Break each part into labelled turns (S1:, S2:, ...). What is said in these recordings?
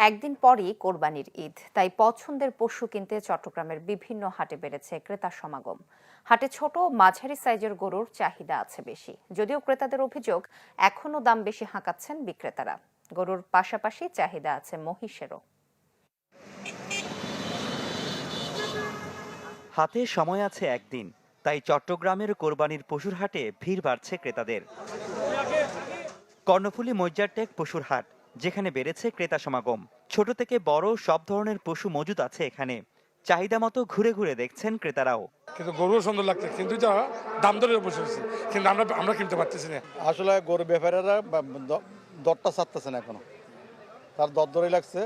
S1: একদিন পরই কোরবানির ঈদ, তাই পছন্দের পশু কিনতে চট্টগ্রামের বিভিন্ন হাটে বেড়েছে ক্রেতার সমাগম। হাটে ছোট ও মাঝারি সাইজের গরুর চাহিদা আছে বেশি, যদিও ক্রেতাদের অভিযোগ এখনো দাম বেশি হাঁকাচ্ছেন বিক্রেতারা। গরুর পাশাপাশি চাহিদা আছে মহিষেরও।
S2: হাতে সময় আছে একদিন, তাই চট্টগ্রামের কোরবানির পশুর হাটে ভিড় বাড়ছে ক্রেতাদের। কর্ণফুলী মজ্জারটেক পশুর হাট, যেখানে বেড়েছে ক্রেতা সমাগম। ছোট থেকে বড় সব ধরনের পশু মজুদ আছে এখানে। চাহিদা মতো ঘুরে ঘুরে দেখছেন ক্রেতারাও।
S3: কিন্তু গরুও সুন্দর লাগছে, কিন্তু যা দাম দরে বসেছি, কিন্তু আমরা কিনতে পারতেছি না।
S4: আসলে গরু ব্যাপারীরা দরটা ছাড়তেছে না এখনো, তার দর দরই লাগছে।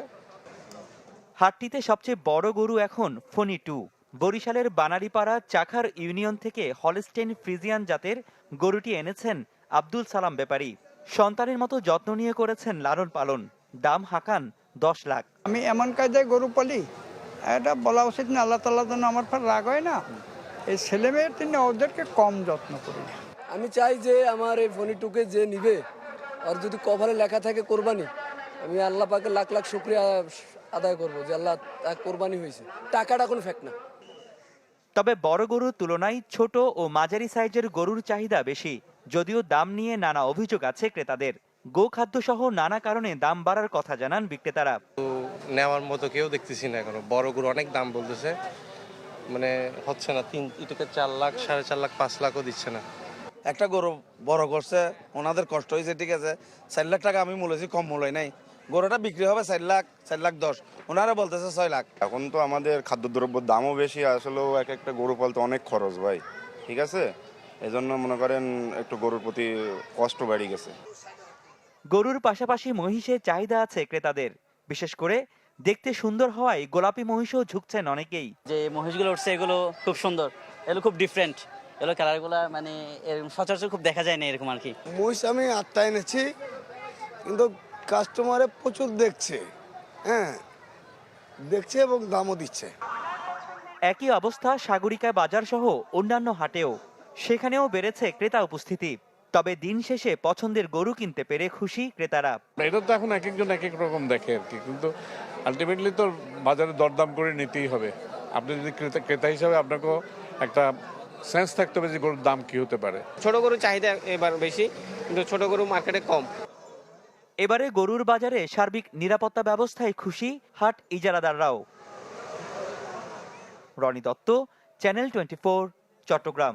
S2: হাটটিতে সবচেয়ে বড় গরু এখন ফনি 2। বরিশালের বানারীপাড়া চাখার ইউনিয়ন থেকে হলস্টেইন ফ্রিজিয়ান জাতের গরুটি এনেছেন আব্দুল সালাম ব্যাপারী। সন্তানের মতো যত্ন নিয়ে করেছেন লালন পালন। দাম হাঁকান 10 লাখ।
S5: আমি এমন কায়দায় গরু পালি, এটা বলা উচিত না, আল্লাহ তাআলার জন্য আমার পর রাগ হয় না। এই ছেলে মেয়ের জন্য ওদেরকে কম যত্ন করি না।
S6: আমি চাই যে আমার এই ফণিটুকে যে নিবে, আর যদি কভারে লেখা থাকে কোরবানি, আমি আল্লাহ পাকে লাখ লাখ শুকরিয়া আদায় করব যে আল্লাহ তার কোরবানি হয়েছে, টাকাটা কোনো ফ্যাক্ট না।
S2: তবে বড় গরুর তুলনায় ছোট ও মাঝারি সাইজের গরুর চাহিদা বেশি, যদিও দাম নিয়ে নানা অভিযোগ আছে ক্রেতাদের। গোখাদ্য সহ নানা কারণে দাম বাড়ার কথা জানান বিক্রেতারা।
S7: নেওয়ার মতো কেউ দেখতেছি না এখনো। বড় গরু অনেক দাম বলতেছে, মানে হচ্ছে না। 4 লাখ, 4.5 লাখ, 5 লাখও দিচ্ছে না।
S4: একটা গরু বড় করছে, ওনাদের কষ্ট হয়েছে, ঠিক আছে। 4 লাখ টাকা আমি মূলেছি, কম মূল্য নাই। গরুটা বিক্রি হবে 4 লাখ, 4 লাখ 10, ওনারা বলতেছে 6 লাখ।
S8: এখন তো আমাদের খাদ্যদ্রব্যের দামও বেশি, আসলেও এক একটা গরু পালতে অনেক খরচ ভাই, ঠিক আছে। এজন্য মনে করেন একটু গরুর প্রতি কষ্ট বেড়ে গেছে।
S2: গরুর পাশাপাশি মহিষের চাহিদা আছে ক্রেতাদের, বিশেষ করে দেখতে সুন্দর হওয়ায় গোলাপি মহিষও ঝুঁকছেন অনেকেই।
S9: যে মহিষগুলো উঠছে এগুলো খুব সুন্দর, এগুলো খুব ডিফারেন্ট, এগুলো কালারগুলো মানে সচরাচর খুব দেখা যায় না এরকম আর কি।
S6: মহিষ আমি 8টা এনেছি, কিন্তু কাস্টমারে প্রচুর দেখছে, হ্যাঁ দেখছে এবং দামও দিচ্ছে।
S2: একই অবস্থা সাগরিকা বাজার সহ অন্যান্য হাটেও, সেখানেও বেড়েছে ক্রেতা উপস্থিতি। তবে দিন শেষে পছন্দের গরু কিনতে পেরে খুশি ক্রেতারা।
S3: এটা তো এখন এক একজন এক এক রকম দেখে আর কি, কিন্তু আলটিমেটলি তো বাজারে দরদাম করে নিতেই হবে। আপনি যদি ক্রেতা হিসাবে আপনাকেও একটা সেন্স থাকতে হবে যে গরুর দাম কি হতে পারে।
S10: ছোট গরু চাহিদা এবার বেশি, কিন্তু ছোট গরু মার্কেটে কম।
S2: এবারে গরুর বাজারে সার্বিক নিরাপত্তা ব্যবস্থায় খুশি হাট ইজারাদাররাও। রনি দত্ত, চ্যানেল 24, চট্টগ্রাম।